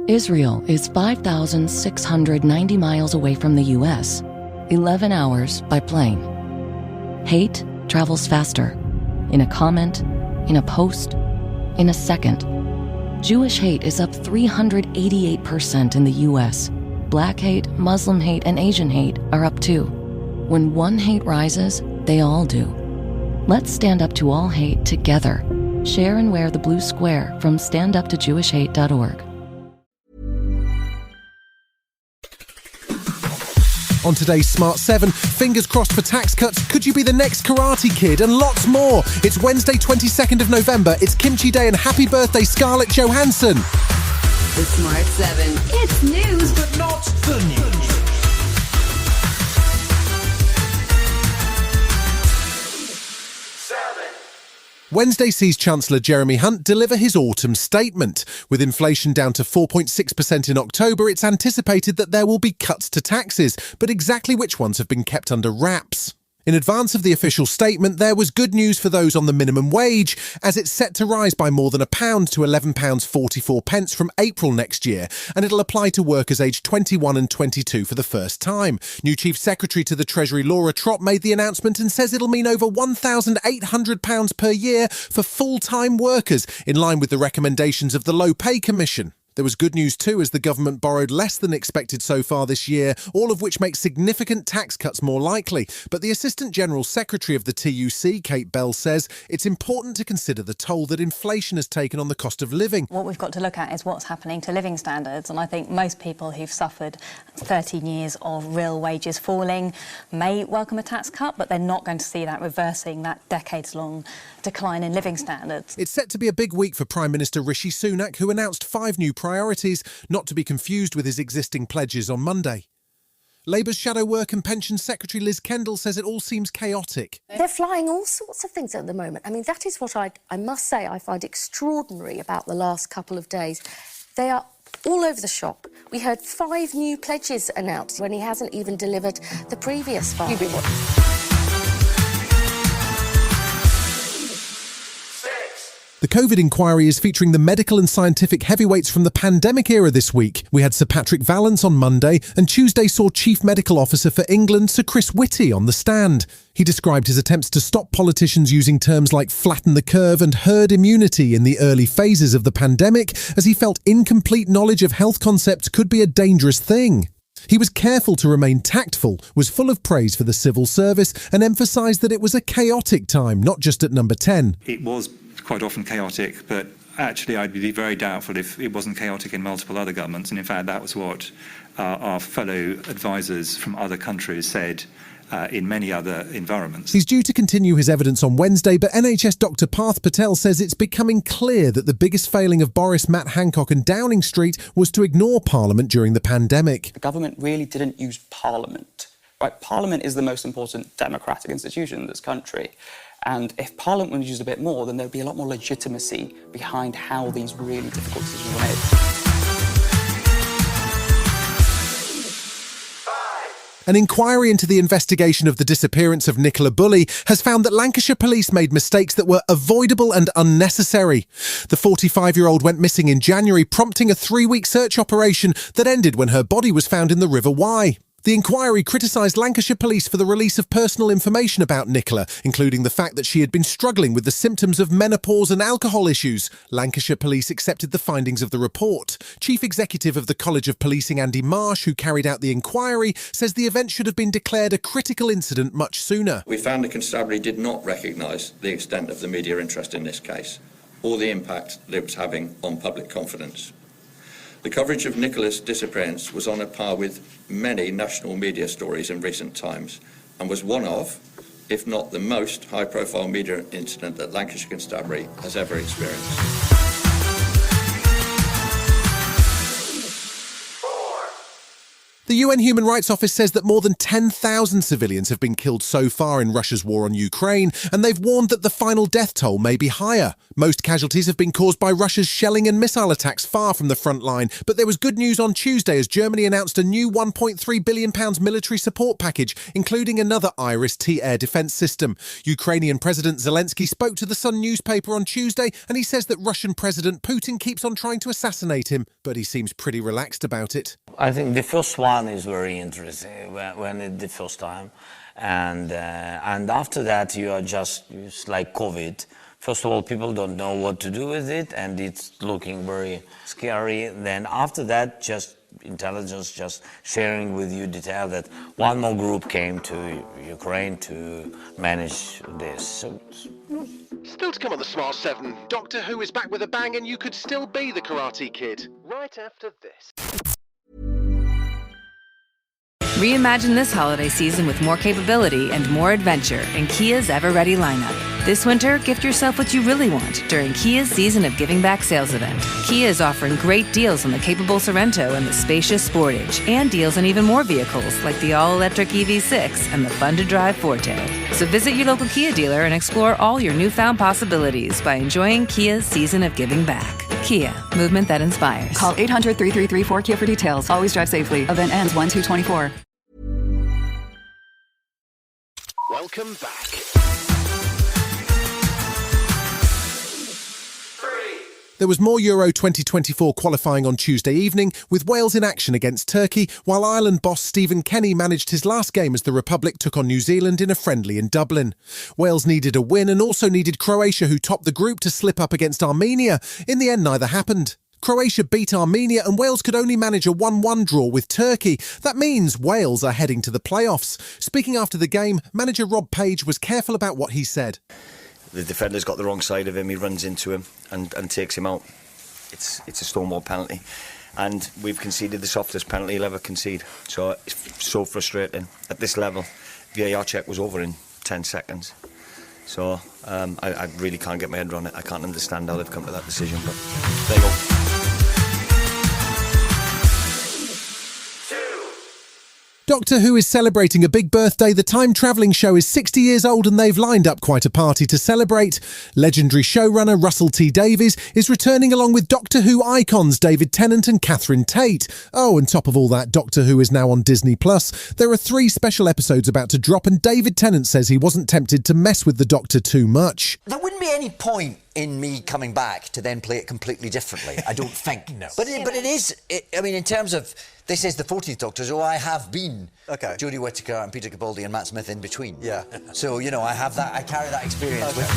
Israel is 5,690 miles away from the US, 11 hours by plane. Hate travels faster. In a comment, in a post, in a second. Jewish hate is up 388% in the US. Black hate, Muslim hate, and Asian hate are up too. When one hate rises, they all do. Let's stand up to all hate together. Share and wear the blue square from standuptojewishhate.org. On today's Smart 7, fingers crossed for tax cuts. Could you be the next Karate Kid? And lots more. It's Wednesday, 22nd of November. It's Kimchi Day and happy birthday, Scarlett Johansson. The Smart 7. It's news, but not the news. Wednesday sees Chancellor Jeremy Hunt deliver his autumn statement. With inflation down to 4.6% in October, it's anticipated that there will be cuts to taxes, but exactly which ones have been kept under wraps. In advance of the official statement, there was good news for those on the minimum wage, as it's set to rise by more than £1 to £11.44 from April next year, and it'll apply to workers aged 21 and 22 for the first time. New Chief Secretary to the Treasury Laura Trott made the announcement and says it'll mean over £1,800 per year for full-time workers, in line with the recommendations of the Low Pay Commission. There was good news too, as the government borrowed less than expected so far this year, all of which makes significant tax cuts more likely. But the Assistant General Secretary of the TUC, Kate Bell, says it's important to consider the toll that inflation has taken on the cost of living. What we've got to look at is what's happening to living standards, and I think most people who've suffered 13 years of real wages falling may welcome a tax cut, but they're not going to see that reversing that decades-long decline in living standards. It's set to be a big week for Prime Minister Rishi Sunak, who announced 5 new priorities, not to be confused with his existing pledges on Monday. Labour's Shadow Work and Pensions Secretary Liz Kendall says it all seems chaotic. They're flying all sorts of things at the moment. I mean, that is what I must say I find extraordinary about the last couple of days. They are all over the shop. We heard 5 new pledges announced when he hasn't even delivered the previous 5. The COVID inquiry is featuring the medical and scientific heavyweights from the pandemic era this week. We had Sir Patrick Vallance on Monday, and Tuesday saw Chief Medical Officer for England, Sir Chris Whitty, on the stand. He described his attempts to stop politicians using terms like flatten the curve and herd immunity in the early phases of the pandemic, as he felt incomplete knowledge of health concepts could be a dangerous thing. He was careful to remain tactful, was full of praise for the civil service, and emphasised that it was a chaotic time, not just at number 10. It was quite often chaotic, but actually I'd be very doubtful if it wasn't chaotic in multiple other governments, and in fact that was what our fellow advisors from other countries said in many other environments. He's due to continue his evidence on Wednesday, but NHS Dr Parth Patel says it's becoming clear that the biggest failing of Boris, Matt Hancock and Downing Street was to ignore Parliament during the pandemic. The government really didn't use Parliament. Right? Parliament is the most important democratic institution in this country. And if Parliament was used a bit more, then there'd be a lot more legitimacy behind how these really difficult decisions were made. An inquiry into the investigation of the disappearance of Nicola Bulley has found that Lancashire police made mistakes that were avoidable and unnecessary. The 45-year-old went missing in January, prompting a 3-week search operation that ended when her body was found in the River Wye. The inquiry criticised Lancashire Police for the release of personal information about Nicola, including the fact that she had been struggling with the symptoms of menopause and alcohol issues. Lancashire Police accepted the findings of the report. Chief Executive of the College of Policing, Andy Marsh, who carried out the inquiry, says the event should have been declared a critical incident much sooner. We found the constabulary did not recognise the extent of the media interest in this case, or the impact that it was having on public confidence. The coverage of Nicola's disappearance was on a par with many national media stories in recent times, and was one of, if not the most high-profile media incident that Lancashire Constabulary has ever experienced. The UN Human Rights Office says that more than 10,000 civilians have been killed so far in Russia's war on Ukraine, and they've warned that the final death toll may be higher. Most casualties have been caused by Russia's shelling and missile attacks far from the front line, but there was good news on Tuesday as Germany announced a new £1.3 billion military support package, including another IRIS-T air defence system. Ukrainian President Zelensky spoke to the Sun newspaper on Tuesday, and he says that Russian President Putin keeps on trying to assassinate him, but he seems pretty relaxed about it. I think the first one is very interesting when it's the first time, and after that it's like COVID. First of all, people don't know what to do with it, and it's looking very scary. Then after that, just intelligence, just sharing with you detail that one more group came to Ukraine to manage this. So, still to come on the Smart 7, Doctor Who is back with a bang and you could still be the Karate Kid. Right after this. Reimagine this holiday season with more capability and more adventure in Kia's Ever-Ready lineup. This winter, gift yourself what you really want during Kia's Season of Giving Back sales event. Kia is offering great deals on the capable Sorrento and the spacious Sportage, and deals on even more vehicles like the all-electric EV6 and the fun-to-drive Forte. So visit your local Kia dealer and explore all your newfound possibilities by enjoying Kia's Season of Giving Back. Kia, movement that inspires. Call 800-333-4KIA for details. Always drive safely. Event ends 1/2/24. Welcome back. There was more Euro 2024 qualifying on Tuesday evening, with Wales in action against Turkey, while Ireland boss Stephen Kenny managed his last game as the Republic took on New Zealand in a friendly in Dublin. Wales needed a win and also needed Croatia, who topped the group, to slip up against Armenia. In the end, neither happened. Croatia beat Armenia and Wales could only manage a 1-1 draw with Turkey. That means Wales are heading to the playoffs. Speaking after the game, manager Rob Page was careful about what he said. The defender's got the wrong side of him, he runs into him and takes him out. It's a stonewall penalty. And we've conceded the softest penalty he'll ever concede. So it's so frustrating. At this level, VAR check was over in 10 seconds. So I really can't get my head around it. I can't understand how they've come to that decision, but there you go. Doctor Who is celebrating a big birthday. The time-travelling show is 60 years old and they've lined up quite a party to celebrate. Legendary showrunner Russell T Davies is returning along with Doctor Who icons David Tennant and Catherine Tate. Oh, and top of all that, Doctor Who is now on Disney+. There are 3 special episodes about to drop and David Tennant says he wasn't tempted to mess with the Doctor too much. There wouldn't be any point in me coming back to then play it completely differently, I don't think. No. But it is, I mean, in terms of, this is the 40th Doctor, so I have been Jodie Whittaker and Peter Capaldi and Matt Smith in between. Yeah. So, you know, I have that, I carry that experience with me.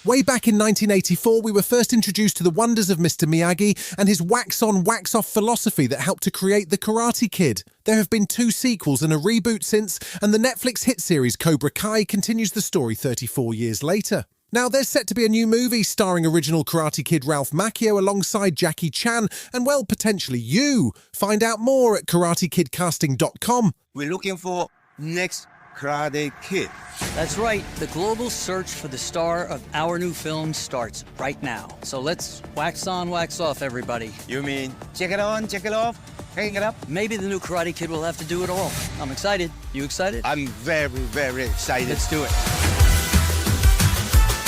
Way back in 1984, we were first introduced to the wonders of Mr. Miyagi and his wax-on, wax-off philosophy that helped to create The Karate Kid. There have been 2 sequels and a reboot since, and the Netflix hit series Cobra Kai continues the story 34 years later. Now, there's set to be a new movie starring original Karate Kid Ralph Macchio alongside Jackie Chan, and, well, potentially you. Find out more at karatekidcasting.com. We're looking for next Karate Kid. That's right. The global search for the star of our new film starts right now. So let's wax on, wax off, everybody. You mean check it on, check it off, hang it up? Maybe the new Karate Kid will have to do it all. I'm excited. You excited? I'm very, very excited. Let's do it.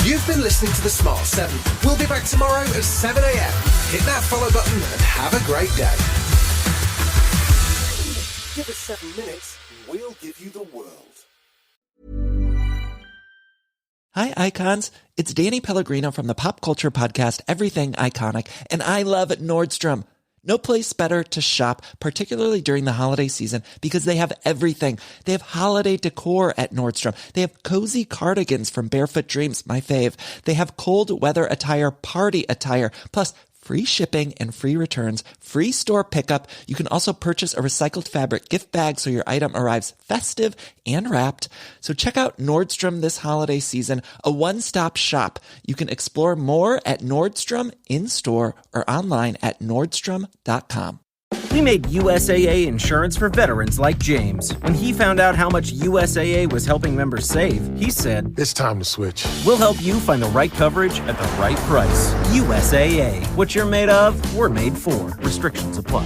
You've been listening to The Smart 7. We'll be back tomorrow at 7 a.m. Hit that follow button and have a great day. Give us 7 minutes and we'll give you the world. Hi, Icons. It's Danny Pellegrino from the pop culture podcast Everything Iconic, and I love Nordstrom. No place better to shop, particularly during the holiday season, because they have everything. They have holiday decor at Nordstrom. They have cozy cardigans from Barefoot Dreams, my fave. They have cold weather attire, party attire, plus free shipping and free returns, free store pickup. You can also purchase a recycled fabric gift bag so your item arrives festive and wrapped. So check out Nordstrom this holiday season, a one-stop shop. You can explore more at Nordstrom in-store or online at Nordstrom.com. We made USAA insurance for veterans like James. When he found out how much USAA was helping members save, he said, "It's time to switch." We'll help you find the right coverage at the right price. USAA. What you're made of, we're made for. Restrictions apply.